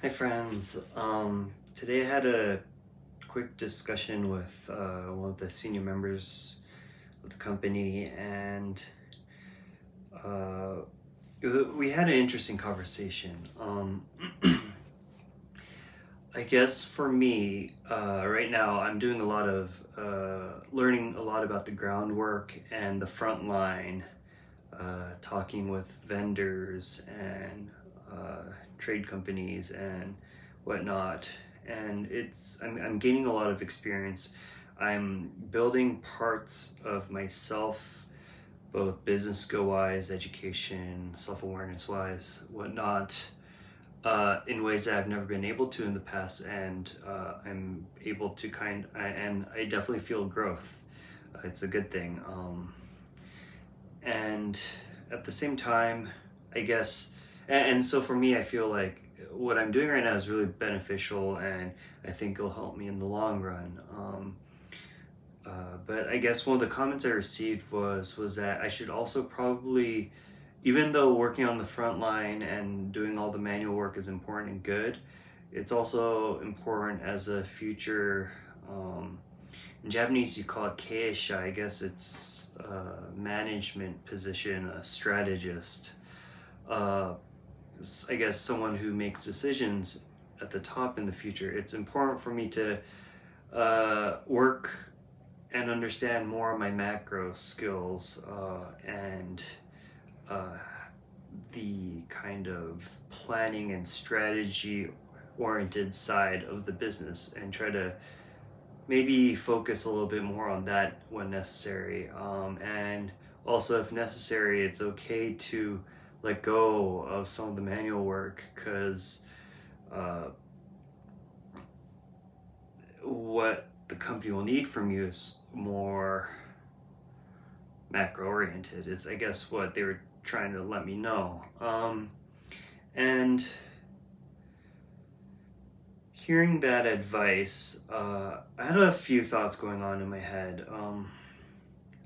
Hi friends. Today I had a quick discussion with one of the senior members of the company, and uh, we had an interesting conversation. I guess for me, right now, I'm doing a lot of learning a lot about the groundwork and the front line, talking with vendors and trade companies and whatnot. And I'm gaining a lot of experience. I'm building parts of myself, both business skill wise, education, self awareness wise, whatnot, in ways that I've never been able to in the past, and I'm able to and I definitely feel growth. It's a good thing. And at the same time, I guess, and so for me, I feel like what I'm doing right now is really beneficial, and I think it'll help me in the long run. But I guess one of the comments I received was that I should also probably, even though working on the front line and doing all the manual work is important and good, it's also important as a future. In Japanese, you call it keisha. I guess it's a management position, a strategist. Uh, I guess someone who makes decisions at the top in the future. It's important for me to work and understand more of my macro skills and uh, the kind of planning and strategy oriented side of the business, and try to maybe focus a little bit more on that when necessary. And also, if necessary, it's okay to let go of some of the manual work, because uh, what the company will need from you is more macro oriented, is I guess what they were trying to let me know. And hearing that advice, I had a few thoughts going on in my head.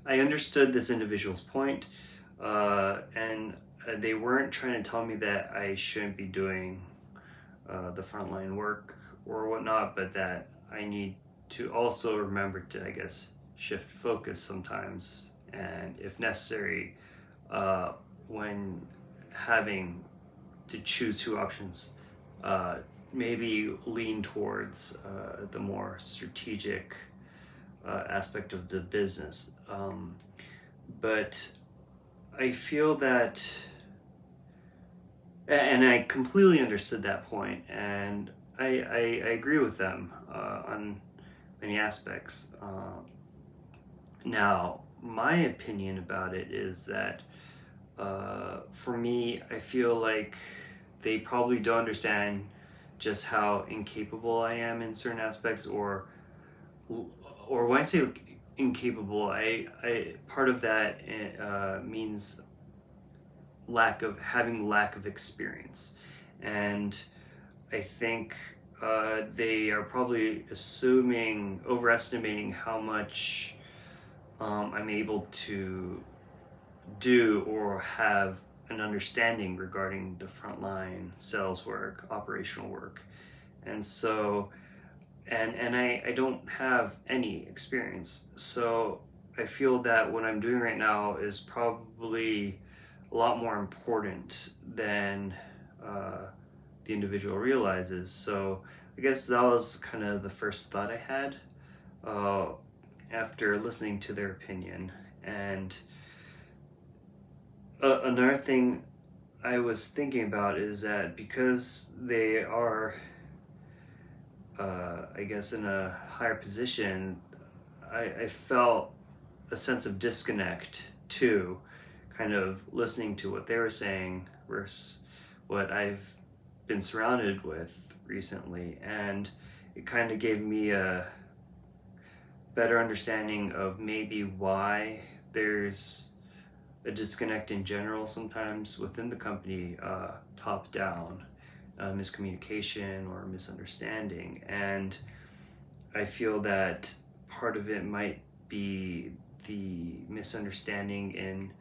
I understood this individual's point, and they weren't trying to tell me that I shouldn't be doing the frontline work or whatnot, but that I need to also remember to, I guess, shift focus sometimes, and if necessary, uh, when having to choose two options, uh, maybe lean towards the more strategic aspect of the business. But I feel that, and I completely understood that point, and I agree with them on many aspects. Now, my opinion about it is that for me, I feel like they probably don't understand just how incapable I am in certain aspects, or when I say incapable, I part of that means lack of experience, and I think they are probably overestimating how much I'm able to do or have an understanding regarding the frontline sales work, operational work. And so, I don't have any experience. So I feel that what I'm doing right now is probably a lot more important than uh, the individual realizes. So I guess that was kind of the first thought I had uh, after listening to their opinion. And another thing I was thinking about is that because they are, I guess, in a higher position, I felt a sense of disconnect too, kind of listening to what they were saying versus what I've been surrounded with recently. And it kind of gave me a better understanding of maybe why there's a disconnect in general sometimes within the company, top down, miscommunication or misunderstanding. And I feel that part of it might be the misunderstanding in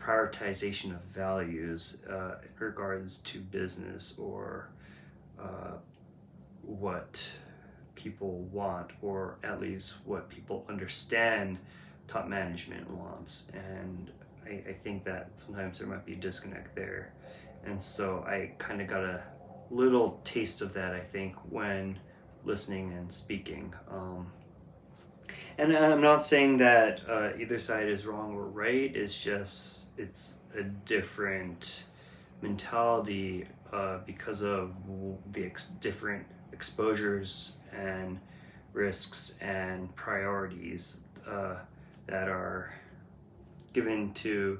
prioritization of values in regards to business, or what people want, or at least what people understand top management wants. And I think that sometimes there might be a disconnect there. And so I kind of got a little taste of that, I think, when listening and speaking. And I'm not saying that either side is wrong or right. It's just it's a different mentality because of the different exposures and risks and priorities that are given to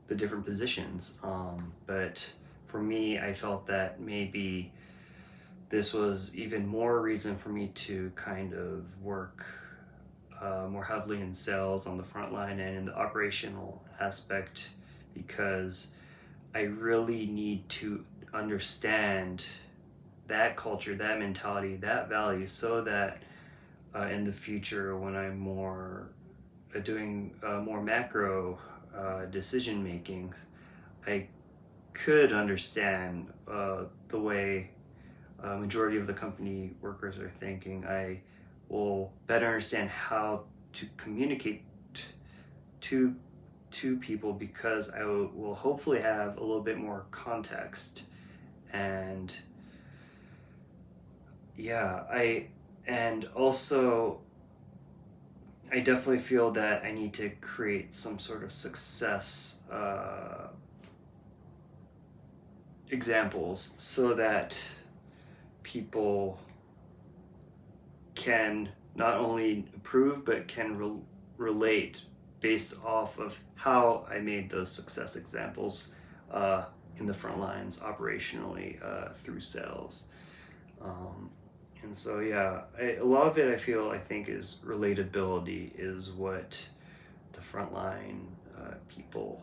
the different positions. But for me, I felt that maybe this was even more reason for me to kind of work more heavily in sales on the front line and in the operational aspect, because I really need to understand that culture, that mentality, that value, so that in the future, when I'm more doing more macro decision making, I could understand the way majority of the company workers are thinking. I will better understand how to communicate to people, because I will hopefully have a little bit more context. And yeah, and also I definitely feel that I need to create some sort of success examples, so that people can not only approve but can relate based off of how I made those success examples in the front lines operationally through sales. And so yeah, a lot of it I think is relatability is what the frontline people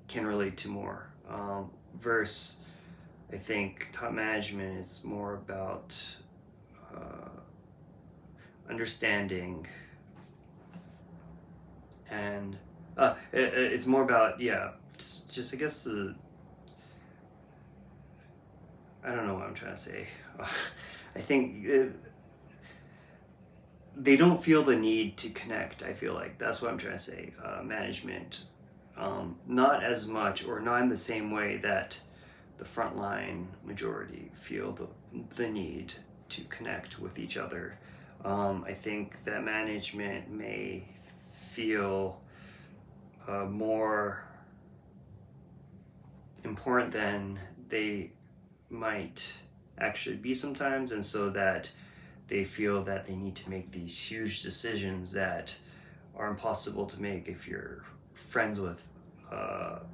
can relate to more. Versus, I think top management is more about understanding, and it's more about just I guess I don't know what I'm trying to say. I think they don't feel the need to connect. I feel like that's what I'm trying to say. Management, not as much, or not in the same way that the frontline majority feel the need to connect with each other. I think that management may feel more important than they might actually be sometimes, and so that they feel that they need to make these huge decisions that are impossible to make if you're friends with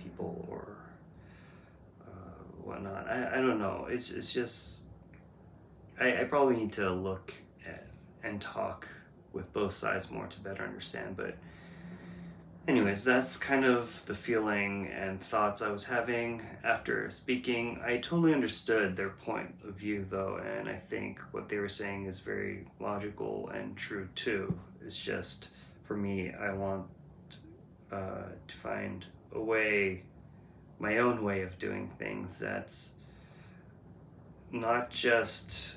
people or whatnot. I don't know. It's just I probably need to look at and talk with both sides more to better understand. But anyways, that's kind of the feeling and thoughts I was having after speaking. I totally understood their point of view though, and I think what they were saying is very logical and true too. It's just, for me, I want to find a way, my own way of doing things that's not just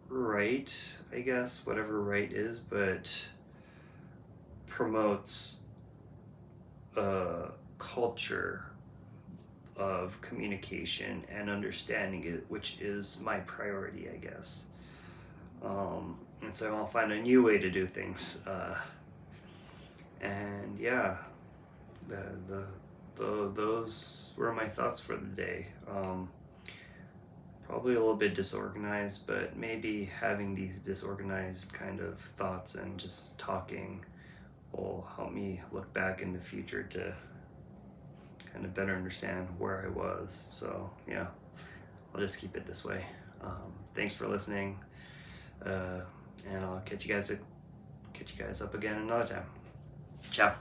right, I guess, whatever right is, but promotes a culture of communication and understanding it, which is my priority, I guess. And so I'll find a new way to do things. And yeah, those were my thoughts for the day. Probably a little bit disorganized, but maybe having these disorganized kind of thoughts and just talking will help me look back in the future to kind of better understand where I was. So yeah, I'll just keep it this way. Thanks for listening, and I'll catch you guys up again another time. Ciao.